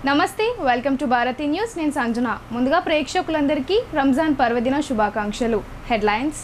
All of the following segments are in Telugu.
నమస్తే, వెల్కమ్ టు భారతీ న్యూస్. నేను సంజన. ముందుగా ప్రేక్షకులందరికీ రంజాన్ పర్వదిన శుభాకాంక్షలు. హెడ్లైన్స్.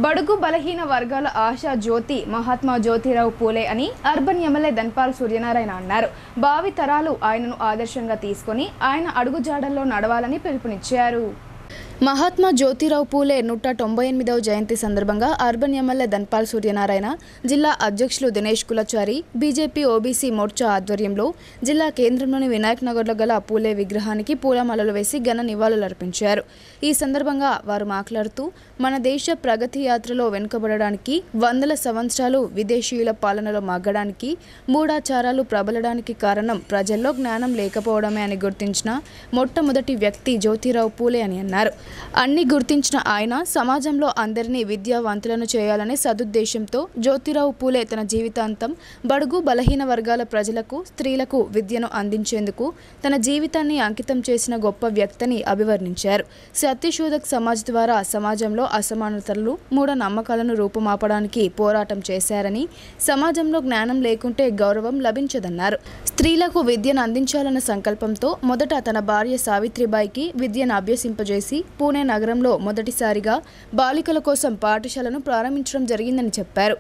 బడుగు బలహీన వర్గాల ఆశా జ్యోతి మహాత్మా జ్యోతిరావు పూలే అని అర్బన్ ఎమ్మెల్యే ధన్పాల్ సూర్యనారాయణ అన్నారు. భావి తరాలు ఆయనను ఆదర్శంగా తీసుకొని ఆయన అడుగుజాడల్లో నడవాలని పిలుపునిచ్చారు. మహాత్మా జ్యోతిరావు పూలే 198వ జయంతి సందర్భంగా అర్బన్ ఎమ్మెల్యే ధన్పాల్ సూర్యనారాయణ, జిల్లా అధ్యక్షులు దినేష్ కులచారి, బీజేపీ ఓబీసీ మోర్చా ఆధ్వర్యంలో జిల్లా కేంద్రంలోని వినాయక్ నగర్లో గల పూలే విగ్రహానికి పూలమాలలు వేసి ఘన నివాళులర్పించారు. ఈ సందర్భంగా వారు మాట్లాడుతూ, మన దేశ ప్రగతి యాత్రలో వెనుకబడడానికి, వందల సంవత్సరాలు విదేశీయుల పాలనలో మగ్గడానికి, మూఢాచారాలు ప్రబలడానికి కారణం ప్రజల్లో జ్ఞానం లేకపోవడమే అని గుర్తించిన మొట్టమొదటి వ్యక్తి జ్యోతిరావు పూలే అని అన్నారు. అన్ని గుర్తించిన ఆయన సమాజంలో అందరినీ విద్యావంతులను చేయాలనే సదుద్దేశంతో జ్యోతిరావు పూలే తన జీవితాంతం బడుగు బలహీన వర్గాల ప్రజలకు, స్త్రీలకు విద్యను అందించేందుకు తన జీవితాన్ని అంకితం చేసిన గొప్ప వ్యక్తిని అభివర్ణించారు. సత్యశోధక్ సమాజ్ ద్వారా సమాజంలో అసమానతలు, మూఢనమ్మకాలను రూపుమాపడానికి పోరాటం చేశారని, సమాజంలో జ్ఞానం లేకుంటే గౌరవం లభించదన్నారు. స్త్రీలకు విద్యను అందించాలన్న సంకల్పంతో మొదట తన భార్య సావిత్రిబాయికి విద్యను అభ్యసింపజేసి పూణే నగరంలో మొదటిసారిగా బాలికల కోసం పాఠశాలను ప్రారంభించడం జరిగిందని చెప్పారు.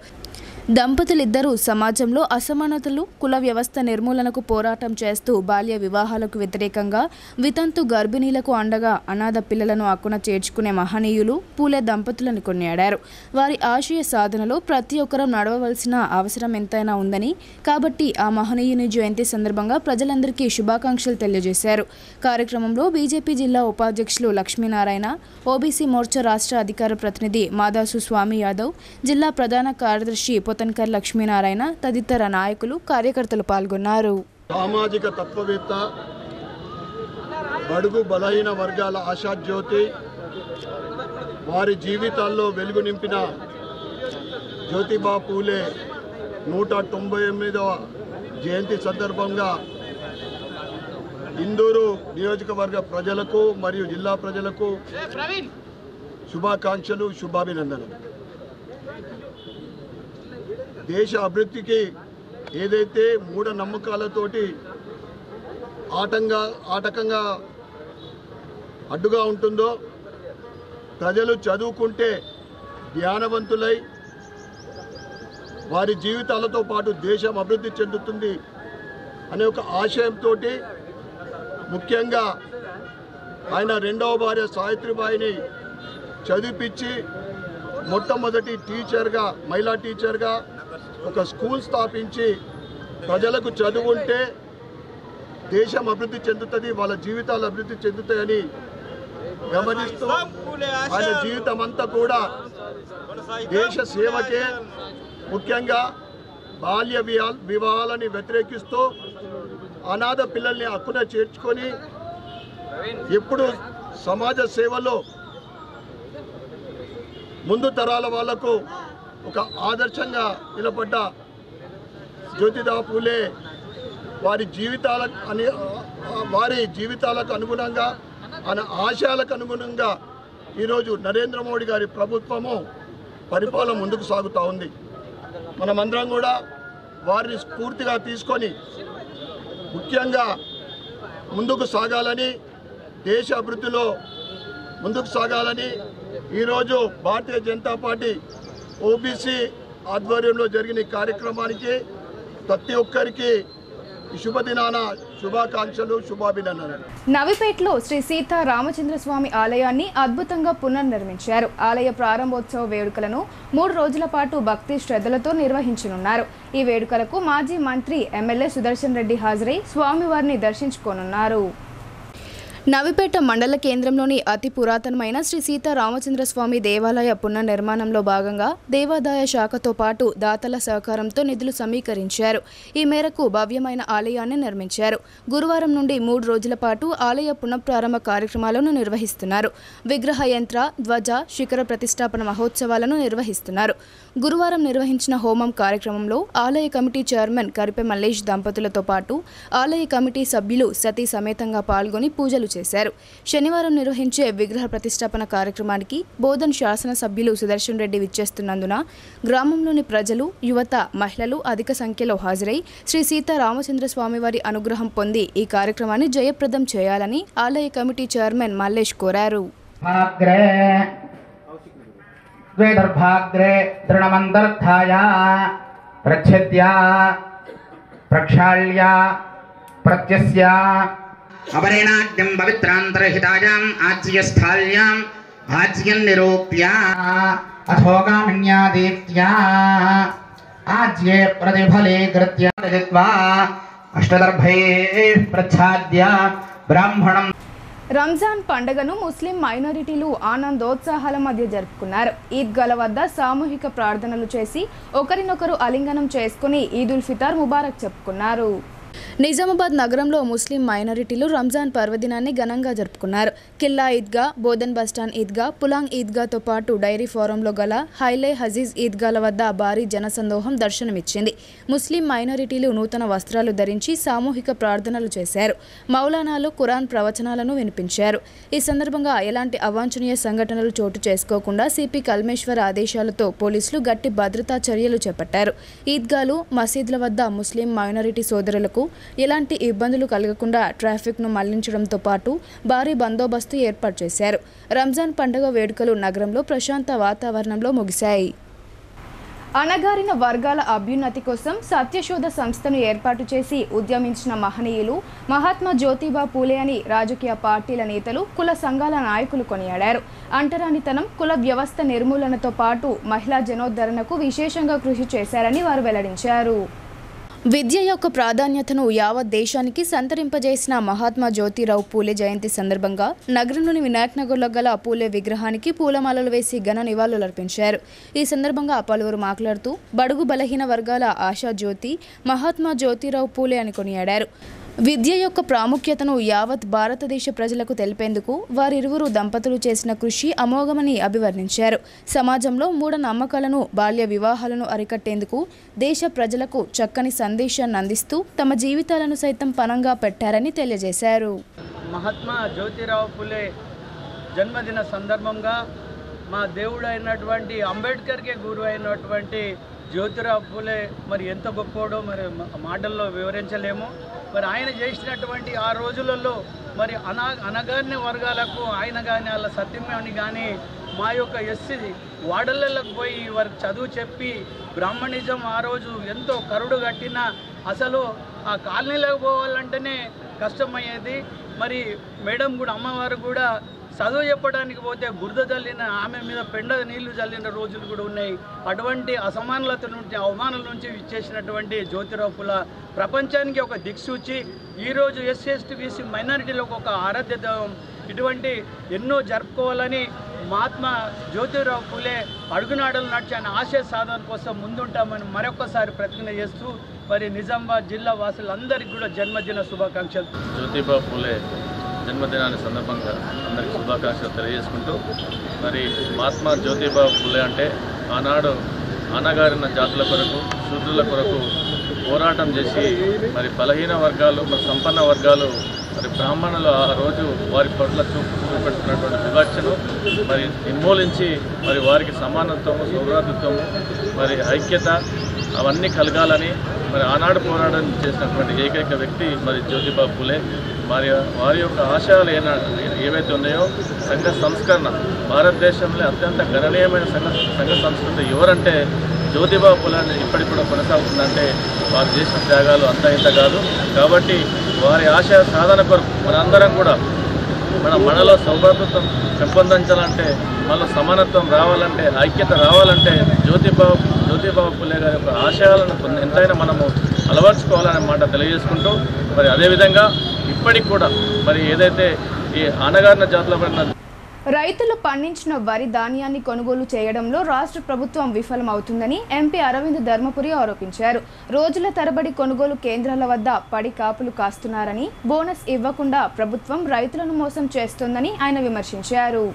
దంపతులిద్దరూ సమాజంలో అసమానతలు, కుల వ్యవస్థ నిర్మూలనకు పోరాటం చేస్తూ బాల్య వివాహాలకు వ్యతిరేకంగా, వితంతు గర్భిణీలకు అండగా అనాథ పిల్లలను అక్కున చేర్చుకునే మహనీయులు పూలే దంపతులను కొనియాడారు. వారి ఆశయ సాధనలో ప్రతి ఒక్కరూ నడవవలసిన అవసరం ఎంతైనా ఉందని, కాబట్టి ఆ మహనీయుని జయంతి సందర్భంగా ప్రజలందరికీ శుభాకాంక్షలు తెలియజేశారు. కార్యక్రమంలో బీజేపీ జిల్లా ఉపాధ్యక్షులు లక్ష్మీనారాయణ, ఓబీసీ మోర్చా రాష్ట్ర అధికార ప్రతినిధి మాదాసు స్వామి యాదవ్, జిల్లా ప్రధాన కార్యదర్శి పొతన్కర్ లక్ష్మీనారాయణ తదితర నాయకులు, కార్యకర్తలు పాల్గొన్నారు. సామాజిక తత్వవేత్త, బడుగు బలహీన వర్గాల ఆశాజ్యోతి, వారి జీవితాల్లో వెలుగు నింపిన జ్యోతిబా పూలే 198వ జయంతి సందర్భంగా ఇందూరు నియోజకవర్గ ప్రజలకు మరియు జిల్లా ప్రజలకు శుభాకాంక్షలు, శుభాభినందనలు. దేశ అభివృద్ధికి ఏదైతే మూఢనమ్మకాలతోటి ఆటంకంగా అడ్డుగా ఉంటుందో, ప్రజలు చదువుకుంటే జ్ఞానవంతులై వారి జీవితాలతో పాటు దేశం అభివృద్ధి చెందుతుంది అనే ఒక ఆశయంతో ముఖ్యంగా ఆయన రెండవ భార్య సావిత్రిబాయిని చదివిపించి మొట్టమొదటి టీచర్గా, మహిళా టీచర్గా ఒక స్కూల్ స్థాపించి ప్రజలకు చదువుంటే దేశం అభివృద్ధి చెందుతుంది, వాళ్ళ జీవితాలు అభివృద్ధి చెందుతాయని గమనిస్తూ ఆయన జీవితం అంతా కూడా దేశ సేవకే, ముఖ్యంగా బాల్య వివాహాలని వ్యతిరేకిస్తూ అనాథ పిల్లల్ని హక్కున చేర్చుకొని ఎప్పుడు సమాజ సేవలో ముందు తరాల వాళ్లకు ఒక ఆదర్శంగా నిలబడ్డ జ్యోతిరావు పూలే వారి జీవితాలకు అనుగుణంగా ఆయన ఆశయాలకు అనుగుణంగా ఈరోజు నరేంద్ర మోడీ గారి ప్రభుత్వము పరిపాలన ముందుకు సాగుతూ ఉంది. మనమందరం కూడా వారిని స్ఫూర్తిగా తీసుకొని ముఖ్యంగా ముందుకు సాగాలని, దేశ అభివృద్ధిలో ముందుకు సాగాలని ఈరోజు భారతీయ జనతా పార్టీ ఓబీసీ ఆధ్వర్యంలో జరిగిన ఈ కార్యక్రమానికి ప్రతి ఒక్కరికి శుభదినాన శుభాకాంక్షలు, శుభాభినందనలు. నవిపేటలో శ్రీ సీతా రామచంద్రస్వామి ఆలయాన్ని అద్భుతంగా పునర్నిర్మించారు. ఆలయ ప్రారంభోత్సవ వేడుకలను 3 రోజుల పాటు భక్తి శ్రద్ధలతో నిర్వహించనున్నారు. ఈ వేడుకలకు మాజీ మంత్రి ఎమ్మెల్యే సుదర్శన్ రెడ్డి హాజరై స్వామివారిని దర్శించుకోనున్నారు. నవిపేట మండల కేంద్రంలోని అతి పురాతనమైన శ్రీ సీతా రామచంద్రస్వామి దేవాలయ పునర్నిర్మాణంలో భాగంగా దేవాదాయ శాఖతో పాటు దాతల సహకారంతో నిధులు సమీకరించారు. ఈ మేరకు భవ్యమైన ఆలయాన్ని నిర్మించారు. గురువారం నుండి 3 రోజుల పాటు ఆలయ పునఃప్రారంభ కార్యక్రమాలను నిర్వహిస్తున్నారు. విగ్రహ యంత్ర, ధ్వజ, శిఖర ప్రతిష్టాపన మహోత్సవాలను నిర్వహిస్తున్నారు. గురువారం నిర్వహించిన హోమం కార్యక్రమంలో ఆలయ కమిటీ చైర్మన్ కరిపె మల్లేష్ దంపతులతో పాటు ఆలయ కమిటీ సభ్యులు సతీ సమేతంగా పాల్గొని పూజలు చేశారు. శనివారం నిర్వహించే విగ్రహ ప్రతిష్టాపన కార్యక్రమానికి బోధన్ శాసనసభ్యులు సుదర్శన్ రెడ్డి విచ్చేస్తున్నందున గ్రామంలోని ప్రజలు, యువత, మహిళలు అధిక సంఖ్యలో హాజరై శ్రీ సీతా రామచంద్ర స్వామివారి అనుగ్రహం పొంది ఈ కార్యక్రమాన్ని జయప్రదం చేయాలని ఆలయ కమిటీ చైర్మన్ మల్లేష్ కోరారు. अपरेणाद्यं पवित्रान्तरहितायाम् आज्यस्थाल्याम् आज्यं निरूप्य अथोगामिन्या देव्या आज्ये प्रतिफलीकृत्य रजत्वा अष्टदर्भैः प्रच्छाद्य ब्राह्मणं. రంజాన్ పండుగను ముస్లిం మైనారిటీలు ఆనందోత్సాహాల మధ్య జరుపుకున్నారు. ఈద్గాల వద్ద సామూహిక ప్రార్థనలు చేసి ఒకరినొకరు ఆలింగనం చేసుకుని ఈద్ ఉల్ ఫితర్ ముబారక్ చెప్పుకున్నారు. నిజామాబాద్ నగరంలో ముస్లిం మైనారిటీలు రంజాన్ పర్వదినాన్ని ఘనంగా జరుపుకున్నారు. కిల్లా ఈద్గా, బోధన్ బస్టాండ్ ఈద్గా, పులాంగ్ ఈద్గాతో పాటు డైరీ ఫారంలో గల హైలే హజీజ్ ఈద్గాల వద్ద భారీ జనసందోహం దర్శనమిచ్చింది. ముస్లిం మైనారిటీలు నూతన వస్త్రాలు ధరించి సామూహిక ప్రార్థనలు చేశారు. మౌలానాలు ఖురాన్ ప్రవచనాలను వినిపించారు. ఈ సందర్భంగా ఎలాంటి అవాంఛనీయ సంఘటనలు చోటు చేసుకోకుండా సిపి కల్మేశ్వర్ ఆదేశాలతో పోలీసులు గట్టి భద్రతా చర్యలు చేపట్టారు. ఈద్గాలు, మసీదుల వద్ద ముస్లిం మైనారిటీ సోదరులకు ఎలాంటి ఇబ్బందులు కలగకుండా ట్రాఫిక్ను మళ్లించడంతో పాటు భారీ బందోబస్తు ఏర్పాటు చేశారు. రంజాన్ పండుగ వేడుకలు నగరంలో ప్రశాంత వాతావరణంలో ముగిశాయి. అణగారిన వర్గాల అభ్యున్నతి కోసం సత్యశోధ సంస్థను ఏర్పాటు చేసి ఉద్యమించిన మహనీయులు మహాత్మా జ్యోతిబా పూలే అని రాజకీయ పార్టీల నేతలు, కుల సంఘాల నాయకులు కొనియాడారు. అంటరానితనం, కుల వ్యవస్థ నిర్మూలనతో పాటు మహిళా జనోద్ధరణకు విశేషంగా కృషి చేశారని వారు వెల్లడించారు. విద్య యొక్క ప్రాధాన్యతను యావత్ దేశానికి సంతరింపజేసిన మహాత్మా జ్యోతిరావు పూలే జయంతి సందర్భంగా నగరంలోని వినాయక్ నగర్లో గల పూలే విగ్రహానికి పూలమాలలు వేసి ఘన నివాళులర్పించారు. ఈ సందర్భంగా పలువురు మాట్లాడుతూ బడుగు బలహీన వర్గాల ఆశా జ్యోతి మహాత్మా జ్యోతిరావు పూలే అని కొనియాడారు. విద్య యొక్క ప్రాముఖ్యతను యావత్ భారతదేశ ప్రజలకు తెలిపేందుకు వారిరువురు దంపతులు చేసిన కృషి అమోఘమని అభివర్ణించారు. సమాజంలో మూఢనమ్మకాలను, బాల్య వివాహాలను అరికట్టేందుకు దేశ ప్రజలకు చక్కని సందేశాన్ని అందిస్తూ తమ జీవితాలను సైతం పణంగా పెట్టారని తెలియజేశారు. మహాత్మా జ్యోతిరావు పూలే జన్మదిన సందర్భంగా మా దేవుడు అయినటువంటి అంబేద్కర్కే గురువు అయినటువంటి జ్యోతిరావు పూలే మరి ఎంత గొప్పోడో మరి మాటల్లో వివరించలేము. మరి ఆయన చేసినటువంటి ఆ రోజులలో మరి అనగారిన వర్గాలకు ఆయన కానీ వాళ్ళ సత్యమని కానీ మా యొక్క ఎస్సీ వాడళ్ళకు పోయి వారికి చదువు చెప్పి బ్రాహ్మణిజం ఆ రోజు ఎంతో కరుడు కట్టినా అసలు ఆ కాలనీలోకి పోవాలంటేనే కష్టమయ్యేది. మరి మేడం కూడా, అమ్మవారు కూడా చదువు చెప్పడానికి పోతే బురద చల్లిన ఆమె మీద పెండ నీళ్లు చల్లిన రోజులు కూడా ఉన్నాయి. అటువంటి అసమానత నుంచి అవమానాల నుంచి ఇచ్చేసినటువంటి జ్యోతిరావు పులే ప్రపంచానికి ఒక దిక్సూచి. ఈరోజు ఎస్సీ ఎస్టీ బీసీ మైనారిటీలకు ఒక ఆరాధ్య దైవం. ఇటువంటి ఎన్నో జరుపుకోవాలని మహాత్మా జ్యోతిరావు పులే అడుగునాడలు నడిచి ఆయన ఆశయ సాధన కోసం ముందుంటామని మరొకసారి ప్రతిజ్ఞ చేస్తూ మరి నిజామాబాద్ జిల్లా వాసులందరికీ కూడా జన్మదిన శుభాకాంక్షలు. జ్యోతిబా పులే జన్మదినాన్ని సందర్భంగా అందరికీ శుభాకాంక్షలు తెలియజేసుకుంటూ, మరి మహాత్మా జ్యోతిబా పులే అంటే ఆనాడు అణగారిన జాతుల కొరకు శూద్రుల కొరకు పోరాటం చేసి మరి బలహీన వర్గాలు మరి సంపన్న వర్గాలు మరి బ్రాహ్మణులు ఆ రోజు వారి పట్ల చూపెడుతున్నటువంటి వివక్షను మరి నిర్మూలించి మరి వారికి సమానత్వము సౌభ్రాతృత్వము మరి ఐక్యత అవన్నీ కలగాలని మరి ఆనాడు పోరాటం చేసినటువంటి ఏకైక వ్యక్తి మరి జ్యోతిబా పులే. వారి యొక్క ఆశయాలు ఏవైతే ఉన్నాయో సంఘ సంస్కరణ, భారతదేశంలో అత్యంత గణనీయమైన సంఘ సంస్కృతి ఎవరంటే జ్యోతిబా పులే ఇప్పటికి కూడా కొనసాగుతుందంటే వారు చేసిన త్యాగాలు అంతా ఇంత కాదు. కాబట్టి వారి ఆశయ సాధన కొరకు మనందరం కూడా మనలో సౌభ్రాతృత్వం పెంపొందించాలంటే, మనలో సమానత్వం రావాలంటే, ఐక్యత రావాలంటే జ్యోతిబా పులే గారి యొక్క ఆశయాలను ఎంతైనా మనము అలవర్చుకోవాలనే మాట తెలియజేసుకుంటూ, మరి అదేవిధంగా ఇప్పటికి కూడా మరి ఏదైతే ఈ అణగారిన జాతుల పడిన రైతులు పండించిన వరి ధాన్యాన్ని కొనుగోలు చేయడంలో రాష్ట్ర ప్రభుత్వం విఫలమవుతుందని ఎంపీ అరవింద్ ధర్మపురి ఆరోపించారు. రోజుల తరబడి కొనుగోలు కేంద్రాల వద్ద పడి కాపులు కాస్తున్నారని, బోనస్ ఇవ్వకుండా ప్రభుత్వం రైతులను మోసం చేస్తోందని ఆయన విమర్శించారు.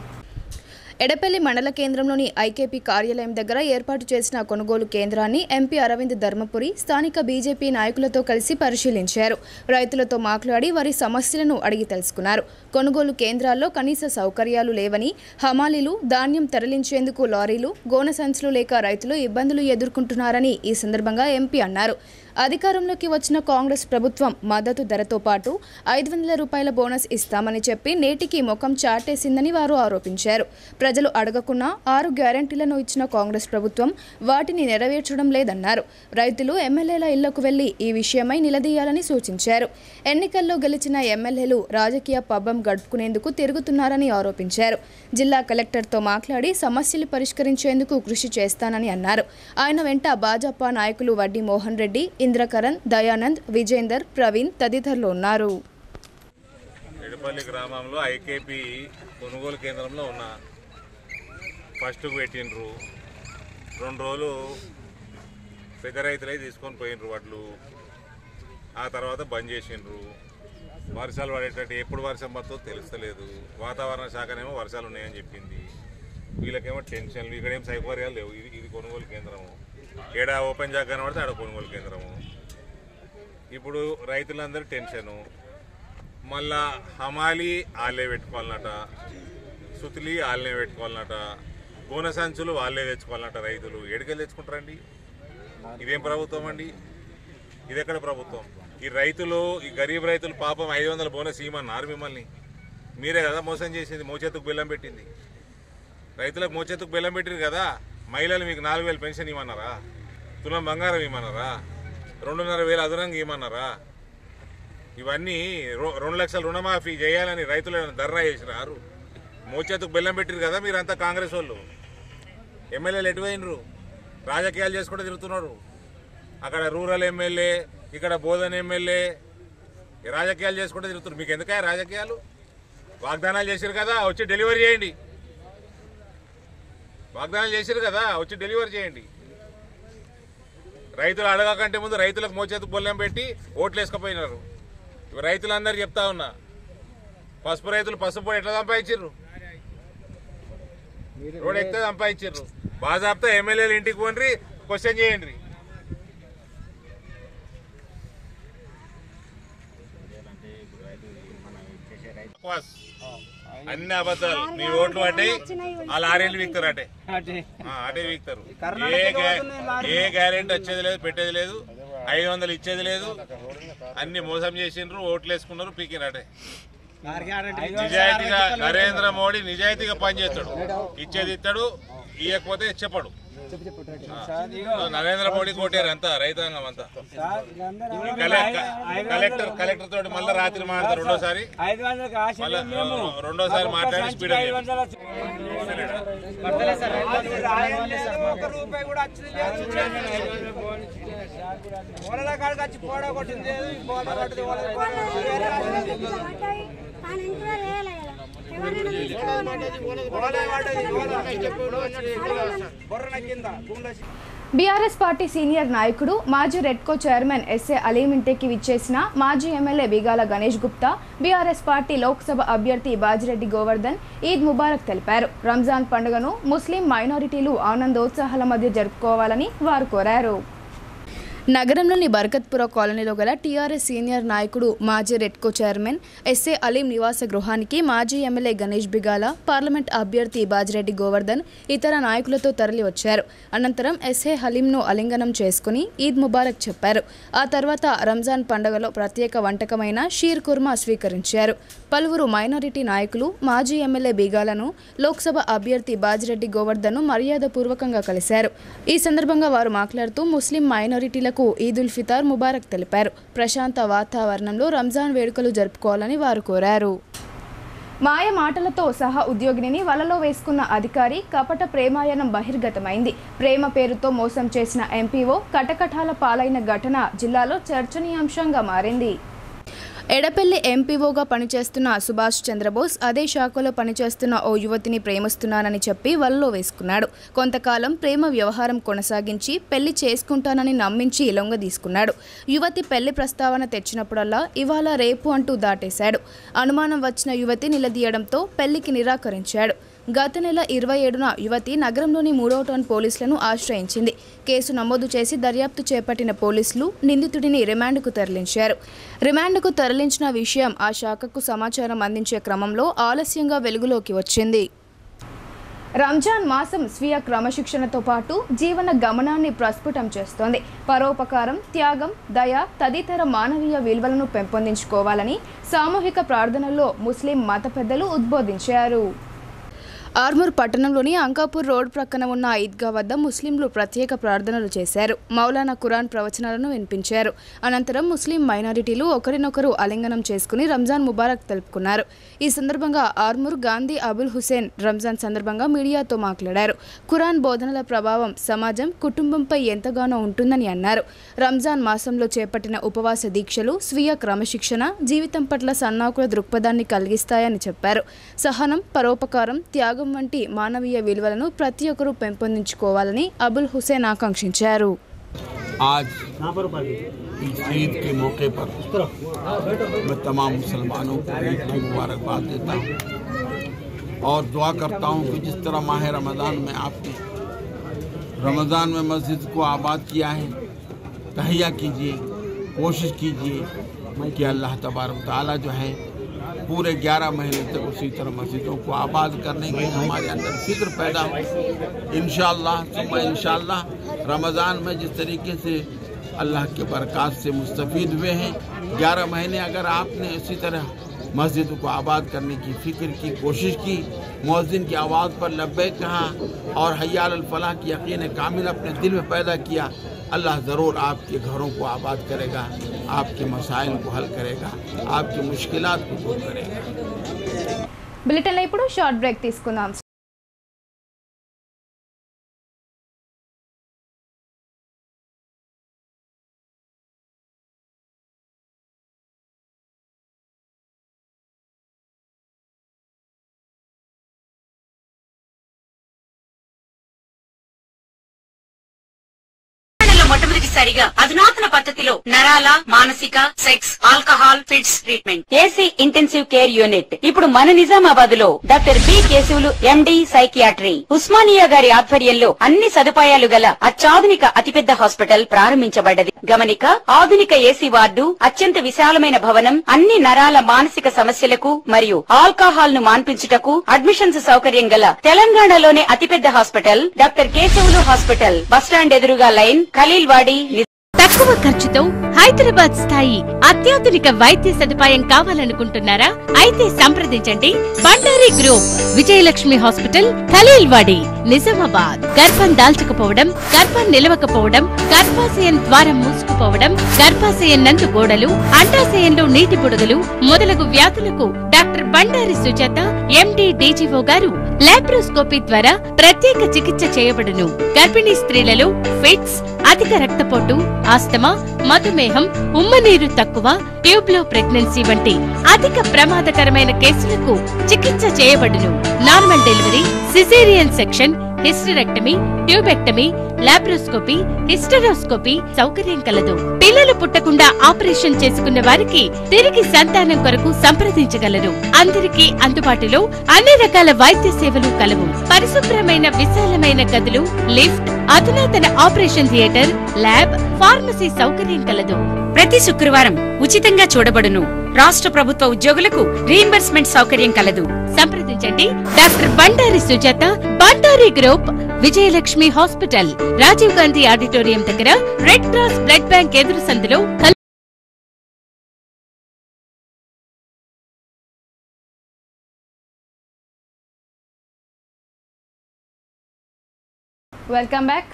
ఎడపల్లి మండల కేంద్రంలోని ఐకేపీ కార్యాలయం దగ్గర ఏర్పాటు చేసిన కొనుగోలు కేంద్రాన్ని ఎంపీ అరవింద్ ధర్మపురి స్థానిక బీజేపీ నాయకులతో కలిసి పరిశీలించారు. రైతులతో మాట్లాడి వారి సమస్యలను అడిగి తెలుసుకున్నారు. కొనుగోలు కేంద్రాల్లో కనీస సౌకర్యాలు లేవని, హమాలీలు ధాన్యం తరలించేందుకు లారీలు, గోనె సంచులు లేక రైతులు ఇబ్బందులు ఎదుర్కొంటున్నారని ఈ సందర్భంగా ఎంపీ అన్నారు. అధికారంలోకి వచ్చిన కాంగ్రెస్ ప్రభుత్వం మద్దతు ధరతో పాటు 500 రూపాయల బోనస్ ఇస్తామని చెప్పి నేటికి ముఖం చాటేసిందని వారు ఆరోపించారు. ప్రజలు అడగకున్నా 6 గ్యారెంటీలను ఇచ్చిన కాంగ్రెస్ ప్రభుత్వం వాటిని నెరవేర్చడం లేదన్నారు. రైతులు ఎమ్మెల్యేల ఇళ్లకు వెళ్లి ఈ విషయమై నిలదీయాలని సూచించారు. ఎన్నికల్లో గెలిచిన ఎమ్మెల్యేలు రాజకీయ పబ్బం గడుపుకునేందుకు తిరుగుతున్నారని ఆరోపించారు. జిల్లా కలెక్టర్తో మాట్లాడి సమస్యలు పరిష్కరించేందుకు కృషి చేస్తానని అన్నారు. ఆయన వెంట భాజపా నాయకులు వడ్డీ మోహన్ రెడ్డి, ఇంద్రకరణ్, దయానంద్, విజేందర్, ప్రవీణ్ తదితరులు ఉన్నారు. ఎడపల్లి గ్రామంలో ఐకేపీ కొనుగోలు కేంద్రంలో ఉన్న ఫస్ట్కు పెట్టిండ్రు. 2 రోజులు పెద్ద రైతులై తీసుకొని పోయినరు వడ్లు. ఆ తర్వాత బంద్ చేసిండ్రు. వర్షాలు పడేటట్టు ఎప్పుడు వర్షం పడుతుందో తెలుస్తలేదు. వాతావరణ శాఖనేమో వర్షాలు ఉన్నాయని చెప్పింది. వీళ్ళకేమో టెన్షన్లు. ఇక్కడేం సౌకర్యాలు లేవు. ఇది కొనుగోలు కేంద్రము. ఏడా ఓపెన్ జాగా కనబడితే ఆడ కొనుగోలు కేంద్రము. ఇప్పుడు రైతులందరూ టెన్షను. మళ్ళా హమాలి వాళ్ళే పెట్టుకోవాలన్నట, సుతులి వాళ్ళే పెట్టుకోవాలన్నట, గోనె సంచులు వాళ్ళే తెచ్చుకోవాలన్నట. రైతులు ఎడికెళ్ళి తెచ్చుకుంటారండి? ఇదేం ప్రభుత్వం అండి? ఇది ఎక్కడ ప్రభుత్వం? ఈ రైతులు, ఈ గరీబ్ రైతులు పాపం 500 బోనస్ ఇవ్వమన్నారు మిమ్మల్ని. మీరే కదా మోసం చేసింది, మోచేతుకు బెల్లం పెట్టింది. రైతులకు మోచేతుకు బెల్లం పెట్టిరు కదా. మహిళలు మీకు 4000 పెన్షన్ ఇవ్వమన్నారా? తులం బంగారం ఇవ్వమన్నారా? 2,500 అదనంగా ఇవ్వమన్నారా? ఇవన్నీ 2 లక్షల రుణమాఫీ చేయాలని రైతులను ధర్నా చేసినారు. మోచేతుకు బెల్లం పెట్టిరు కదా మీరంతా కాంగ్రెస్ వాళ్ళు. ఎమ్మెల్యేలు ఎటువైనరు? రాజకీయాలు చేసుకుంటూ తిరుగుతున్నారు. అక్కడ రూరల్ ఎమ్మెల్యే, ఇక్కడ బోధన ఎమ్మెల్యే రాజకీయాలు చేసుకుంటూ తిరుగుతున్నారు. మీకు ఎందుకయ్యా రాజకీయాలు? వాగ్దానాలు చేసిరు కదా, వచ్చి డెలివరీ చేయండి. వాగ్దానాలు చేసిరు కదా, వచ్చి డెలివరీ చేయండి. రైతులు అడగకంటే ముందు రైతులకు మోచేతుకు బొల్లం పెట్టి ఓట్లు వేసుకుపోయినారు. రైతులందరూ చెప్తా ఉన్నా, పసుపు రైతులు పసుపు ఎట్లా సంపాదించారు? రోడ్ ఎక్కితే సంపాదించారు. బాజాబ్తా ఎమ్మెల్యేలు ఇంటికి పోండి, క్వశ్చన్ చేయండి. అన్ని అబద్ధాలు. మీ ఓట్లు అంటే ఆ లారీలు వీక్తారు, అటే వీక్తారు. ఏ గ్యారెంటీ వచ్చేది లేదు, పెట్టేది లేదు, 500 ఇచ్చేది లేదు. అన్ని మోసం చేసిండ్రు, ఓట్లు వేసుకున్నారు, పీకిన అటే. నిజాయితీగా నరేంద్ర మోడీ నిజాయితీగా పనిచేస్తాడు. ఇచ్చేది ఇస్తాడు, ఇవ్వకపోతే చెప్పడు. నరేంద్ర మోడీ కోటారు అంతా రైతాంగం అంతా కలెక్టర్ తోటి మళ్ళీ రాత్రి మాట్లాడతారు రెండోసారి మాట్లాడి స్పీడ్ బీఆర్ఎస్ పార్టీ సీనియర్ నాయకుడు మాజీ రెడ్కో చైర్మన్ ఎస్ఏ అలీం ఇంటికి విచ్చేసిన మాజీ MLA Bigala Ganesh Gupta BRS party Lok Sabha అభ్యర్థి బాజిరెడ్డి గోవర్ధన్ ఈద్ ముబారక్ తెలిపారు. రంజాన్ పండుగను ముస్లిం మైనారిటీలు ఆనందోత్సాహాల మధ్య జరుపుకోవాలని వారు కోరారు. నగరంలోని బర్కత్పుర కాలనీలో గల టీఆర్ఎస్ సీనియర్ నాయకుడు మాజీ రెడ్కో చైర్మన్ ఎస్ఏ అలీం నివాస గృహానికి మాజీ ఎమ్మెల్యే గణేష్ బిగాల, పార్లమెంట్ అభ్యర్థి బాజిరెడ్డి గోవర్ధన్ ఇతర నాయకులతో తరలి వచ్చారు. అనంతరం ఎస్ఏ హలీంను ఆలింగనం చేసుకుని ఈద్ ముబారక్ చెప్పారు. ఆ తర్వాత రంజాన్ పండుగలో ప్రత్యేక వంటకమైన షీర్ కుర్మా స్వీకరించారు. పలువురు మైనారిటీ నాయకులు మాజీ ఎమ్మెల్యే బిగాలను, లోక్సభ అభ్యర్థి బాజిరెడ్డి గోవర్ధన్ను మర్యాదపూర్వకంగా కలిశారు. ఈ సందర్భంగా వారు మాట్లాడుతూ ముస్లిం మైనారిటీలకు ఈద్ ఉల్ ఫితర్ ముబారక్ తెలిపారు. ప్రశాంత వాతావరణంలో రంజాన్ వేడుకలు జరుపుకోవాలని వారు కోరారు. మాయ మాటలతో సహా ఉద్యోగిని వలలో వేసుకున్న అధికారి కపట ప్రేమాయణం బహిర్గతమైంది. ప్రేమ పేరుతో మోసం చేసిన ఎంపీఓ కటకటాల పాలైన ఘటన జిల్లాలో చర్చనీయాంశంగా మారింది. ఎడపల్లి ఎంపీఓగా పనిచేస్తున్న సుభాష్ చంద్రబోస్ అదే శాఖలో పనిచేస్తున్న ఓ యువతిని ప్రేమిస్తున్నానని చెప్పి వలలో వేసుకున్నాడు. కొంతకాలం ప్రేమ వ్యవహారం కొనసాగించి పెళ్లి చేసుకుంటానని నమ్మించి లొంగ తీసుకున్నాడు. యువతి పెళ్లి ప్రస్తావన తెచ్చినప్పుడల్లా ఇవాళ రేపు అంటూ దాటేశాడు. అనుమానం వచ్చిన యువతి నిలదీయడంతో పెళ్లికి నిరాకరించాడు. గత నెల 27న యువతి నగరంలోని 3వ టౌన్ పోలీసులను ఆశ్రయించింది. కేసు నమోదు చేసి దర్యాప్తు చేపట్టిన పోలీసులు నిందితుడిని రిమాండ్కు తరలించారు. రిమాండ్కు తరలించిన విషయం ఆ శాఖకు సమాచారం అందించే క్రమంలో ఆలస్యంగా వెలుగులోకి వచ్చింది. రంజాన్ మాసం స్వీయ క్రమశిక్షణతో పాటు జీవన గమనాన్ని ప్రస్ఫుటం చేస్తోంది. పరోపకారం, త్యాగం, దయ తదితర మానవీయ విలువలను పెంపొందించుకోవాలని సామూహిక ప్రార్థనల్లో ముస్లిం మత పెద్దలు ఉద్బోధించారు. ఆర్మూర్ పట్టణంలోని అంకాపూర్ రోడ్ ప్రక్కన ఉన్న ఈద్గా వద్ద ముస్లింలు ప్రత్యేక ప్రార్థనలు చేశారు. మౌలానా ఖురాన్ ప్రవచనాలను వినిపించారు. అనంతరం ముస్లిం మైనారిటీలు ఒకరినొకరు ఆలింగనం చేసుకుని రంజాన్ ముబారక్ తెలుపుకున్నారు. ఈ సందర్భంగా ఆర్మూర్ గాంధీ అబుల్ హుసేన్ రంజాన్ సందర్భంగా మీడియాతో మాట్లాడారు. ఖురాన్ బోధనల ప్రభావం సమాజం, కుటుంబంపై ఎంతగానో ఉంటుందని అన్నారు. రంజాన్ మాసంలో చేపట్టిన ఉపవాస దీక్షలు స్వీయ క్రమశిక్షణ, జీవితం పట్ల సన్నాకుల దృక్పథాన్ని కలిగిస్తాయని చెప్పారు. సహనం, పరోపకారం, త్యాగం వంటి మానవీయ విలువలను ప్రతి ఒక్కరూ పెంపొందించుకోవాలని అబుల్ హుసేన్ ఆకాంక్షించారు. आज ईद के मौके पर मैं तमाम मुसलमानों को ईद की मुबारकबाद देता हूँ और दुआ करता हूँ कि जिस तरह माह रमज़ान में आपने रमज़ान में मस्जिद को आबाद किया है, तहिया कीजिए, कोशिश कीजिए कि अल्लाह तबारक तआला जो है पूरे 11 महीने तक उसी तरह मस्जिदों को आबाद करने की हमारे अंदर फिक्र पैदा हो। इंशाअल्लाह रमज़ान में जिस तरीके से अल्लाह के बरक़ात से मुस्तफ़ीद हुए हैं, 11 महीने अगर आपने इसी तरह मस्जिद को आबाद करने की फ़िक्र की, कोशिश की, मुअज़्ज़िन की आवाज़ पर लब्बैक कहा और हय्या अलल फ़लाह की यकीन कामिल अपने दिल में पैदा किया, अल्लाह ज़रूर आपके घरों को आबाद करेगा, आपके मसाइल को हल करेगा, आपकी मुश्किलात को दूर करेगा। बुलेटिन ఇప్పుడు షార్ట్ బ్రేక్ తీసుకుందాం. మొట్టమొదటిసారిగా అధునాతన పద్ధతిలో నరాల, మానసిక, sex, alcohol, fits treatment, AC intensive care unit ఇప్పుడు మన నిజామాబాద్ లో doctor B Keshavulu MD psychiatry, Osmania గారి ఆధ్వర్యంలో అన్ని సదుపాయాలు గల అత్యాధునిక అతిపెద్ద హాస్పిటల్ ప్రారంభించబడ్డది. గమనిక, ఆధునిక ఏసీ వార్డు, అత్యంత విశాలమైన భవనం, అన్ని నరాల మానసిక సమస్యలకు మరియు ఆల్కహాల్ ను మాన్పించుటకు అడ్మిషన్స్ సౌకర్యం గల తెలంగాణలోనే అతిపెద్ద hospital doctor Keshavulu hospital, bus stand ఎదురుగా లైన్, ఖలీల్వాడి. తక్కువ ఖర్చుతో హైదరాబాద్ స్థాయి అత్యాధునిక వైద్య సదుపాయం కావాలనుకుంటున్నారా? అయితే సంప్రదించండి బండారి గ్రూప్, విజయలక్ష్మి హాస్పిటల్, ఖలీల్వాడి, నిజామాబాద్. గర్భం దాల్చకపోవడం, గర్భం నిలవకపోవడం, గర్భాశయం ద్వారం మూసుకుపోవడం, గర్భాశయం నందు గోడలు, అండాశయంలో నీటి బుడగలు మొదలగు వ్యాధులకు డాక్టర్ బండారి సుజాత ఎండి డీజీఓ గారు లాప్రోస్కోపీ ద్వారా ప్రత్యేక చికిత్స చేయబడును. గర్భిణీ స్త్రీలలో ఫిట్స్, అధిక రక్తపోటు, ఆస్తమా, మధుమేహం, ఉమ్మనీరు తక్కువ, ట్యూబ్లో ప్రెగ్నెన్సీ వంటి అధిక ప్రమాదకరమైన కేసులకు చికిత్స చేయబడును. Normal delivery, caesarean section, hysterectomy, tubectomy, laparoscopy, hysteroscopy సౌకర్యం కలదు. పిల్లలు పుట్టకుండా ఆపరేషన్ చేసుకున్న వారికి తిరిగి సంతానం కొరకు సంప్రదించగలరు. అందరికీ అందుబాటులో అన్ని రకాల వైద్య సేవలు కలవు. పరిశుభ్రమైన విశాలమైన గదులు, లిఫ్ట్, అధునాతన ఆపరేషన్ థియేటర్, ల్యాబ్, ఫార్మసీ సౌకర్యం కలదు. ప్రతి శుక్రవారం ఉచితంగా చూడబడును. రాష్ట్ర ప్రభుత్వ ఉద్యోగులకు రీయింబర్స్మెంట్ సౌకర్యం కలదు. సంప్రదించండి doctor Bandari Sujatha, Bandari group, Vijayalakshmi hospital, Rajiv Gandhi auditorium దగ్గర, రెడ్ క్రాస్ బ్లడ్ బ్యాంక్ ఎదురు సందులో. Welcome back.